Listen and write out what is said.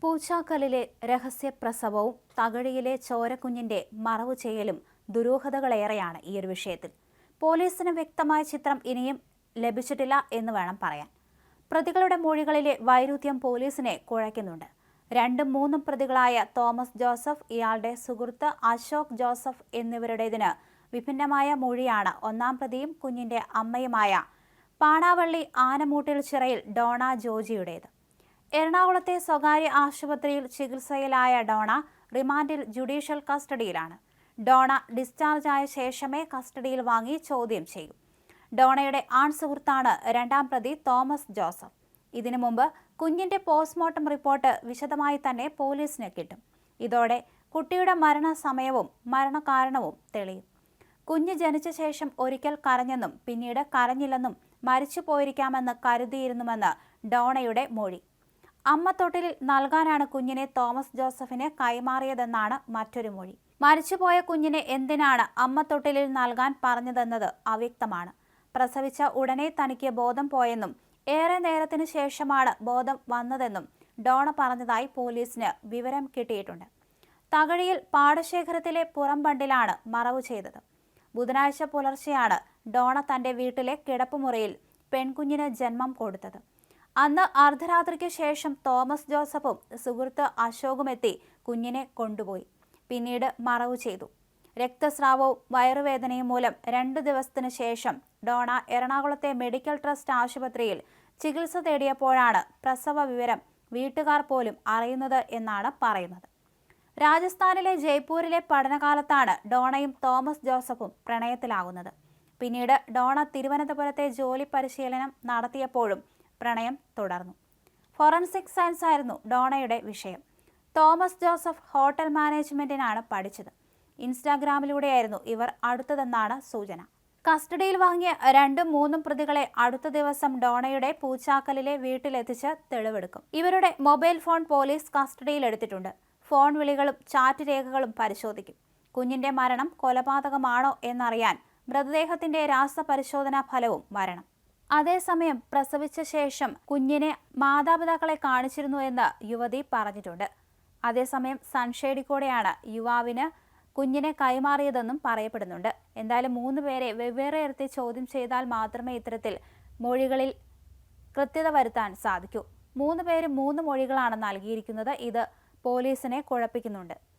പൂച്ചാക്കലിലെ രഹസ്യപ്രസവവും തകഴിയിലെ ചോരക്കുഞ്ഞിന്റെ മറവു ചെയ്യലും ദുരൂഹതകളേറെയാണ് ഈയൊരു വിഷയത്തിൽ. പോലീസിന് വ്യക്തമായ ചിത്രം ഇനിയും ലഭിച്ചിട്ടില്ല എന്ന് വേണം പറയാൻ. പ്രതികളുടെ മൊഴികളിലെ വൈരുദ്ധ്യം പോലീസിനെ കുഴയ്ക്കുന്നുണ്ട്. 2ഉം 3ഉം പ്രതികളായ തോമസ് ജോസഫ്, ഇയാളുടെ സുഹൃത്ത് അശോക് ജോസഫ് എന്നിവരുടേതിന് വിഭിന്നമായ മൊഴിയാണ് ഒന്നാം പ്രതിയും കുഞ്ഞിന്റെ അമ്മയുമായ പാണാവള്ളി ആനമൂട്ടിൽ ചിറയിൽ ഡോണ ജോജിയുടേത്. എറണാകുളത്തെ സ്വകാര്യ ആശുപത്രിയിൽ ചികിത്സയിലായ ഡോണ റിമാൻഡിൽ ജുഡീഷ്യൽ കസ്റ്റഡിയിലാണ്. ഡോണ ഡിസ്ചാർജായ ശേഷമേ കസ്റ്റഡിയിൽ വാങ്ങി ചോദ്യം ചെയ്യൂ. ഡോണയുടെ ആൺ സുഹൃത്താണ് 2ആം പ്രതി തോമസ് ജോസഫ്. ഇതിനു മുമ്പ് കുഞ്ഞിന്റെ പോസ്റ്റ്മോർട്ടം റിപ്പോർട്ട് വിശദമായി തന്നെ പോലീസിന് കിട്ടും. ഇതോടെ കുട്ടിയുടെ മരണസമയവും മരണകാരണവും തെളിയും. കുഞ്ഞ് ജനിച്ച ശേഷം ഒരിക്കൽ കരഞ്ഞെന്നും പിന്നീട് കരഞ്ഞില്ലെന്നും മരിച്ചു പോയിരിക്കാമെന്ന് കരുതിയിരുന്നുവെന്ന് ഡോണയുടെ മൊഴി. അമ്മ തൊട്ടിലിൽ നൽകാനാണ് കുഞ്ഞിനെ തോമസ് ജോസഫിന് കൈമാറിയതെന്നാണ് മറ്റൊരു മൊഴി. മരിച്ചുപോയ കുഞ്ഞിനെ എന്തിനാണ് അമ്മ തൊട്ടിലിൽ നൽകാൻ പറഞ്ഞതെന്നത് അവ്യക്തമാണ്. പ്രസവിച്ച ഉടനെ തനിക്ക് ബോധം പോയെന്നും ഏറെ നേരത്തിന് ശേഷമാണ് ബോധം വന്നതെന്നും ഡോണ പറഞ്ഞതായി പോലീസിന് വിവരം കിട്ടിയിട്ടുണ്ട്. തകഴിയിൽ പാടശേഖരത്തിലെ പുറംബണ്ടിലാണ് മറവു ചെയ്തത്. ബുധനാഴ്ച പുലർച്ചെയാണ് ഡോണ തന്റെ വീട്ടിലെ കിടപ്പുമുറിയിൽ പെൺകുഞ്ഞിന് ജന്മം കൊടുത്തത്. അന്ന് അർദ്ധരാത്രിക്ക് ശേഷം തോമസ് ജോസഫും സുഹൃത്ത് അശോകുമെത്തി കുഞ്ഞിനെ കൊണ്ടുപോയി. പിന്നീട് മറവു ചെയ്തു. രക്തസ്രാവവും വയറുവേദനയും മൂലം 2 ദിവസത്തിന് ശേഷം ഡോണ എറണാകുളത്തെ മെഡിക്കൽ ട്രസ്റ്റ് ആശുപത്രിയിൽ ചികിത്സ തേടിയപ്പോഴാണ് പ്രസവ വിവരം വീട്ടുകാർ പോലും അറിയുന്നത് എന്നാണ് പറയുന്നത്. രാജസ്ഥാനിലെ ജയ്പൂരിലെ പഠനകാലത്താണ് ഡോണയും തോമസ് ജോസഫും പ്രണയത്തിലാകുന്നത്. പിന്നീട് ഡോണ തിരുവനന്തപുരത്തെ ജോലി പരിശീലനം നടത്തിയപ്പോഴും പ്രണയം തുടർന്നു. ഫോറൻസിക് സയൻസ് ആയിരുന്നു ഡോണയുടെ വിഷയം. തോമസ് ജോസഫ് ഹോട്ടൽ മാനേജ്മെന്റിനാണ് പഠിച്ചത്. ഇൻസ്റ്റാഗ്രാമിലൂടെയായിരുന്നു ഇവർ അടുത്തതെന്നാണ് സൂചന. കസ്റ്റഡിയിൽ വാങ്ങിയ 2ഉം 3ഉം പ്രതികളെ അടുത്ത ദിവസം ഡോണയുടെ പൂച്ചാക്കലിലെ വീട്ടിലെത്തിച്ച് തെളിവെടുക്കും. ഇവരുടെ മൊബൈൽ ഫോൺ പോലീസ് കസ്റ്റഡിയിലെടുത്തിട്ടുണ്ട്. ഫോൺ വിളികളും ചാറ്റ് രേഖകളും പരിശോധിക്കും. കുഞ്ഞിന്റെ മരണം കൊലപാതകമാണോ എന്നറിയാൻ മൃതദേഹത്തിന്റെ രാസപരിശോധനാ ഫലവും വരണം. അതേസമയം പ്രസവിച്ച ശേഷം കുഞ്ഞിനെ മാതാപിതാക്കളെ കാണിച്ചിരുന്നു എന്ന് യുവതി പറഞ്ഞിട്ടുണ്ട്. അതേസമയം സൺഷെയ്ഡിക്കൂടെയാണ് യുവാവിന് കുഞ്ഞിനെ കൈമാറിയതെന്നും പറയപ്പെടുന്നുണ്ട്. എന്തായാലും 3 പേരെ വെവ്വേറെ ഇരുത്തി ചോദ്യം ചെയ്താൽ മാത്രമേ ഇത്തരത്തിൽ മൊഴികളിൽ കൃത്യത വരുത്താൻ സാധിക്കൂ. 3 പേരും 3 മൊഴികളാണ് നൽകിയിരിക്കുന്നത്. ഇത് പോലീസിനെ കുഴപ്പിക്കുന്നുണ്ട്.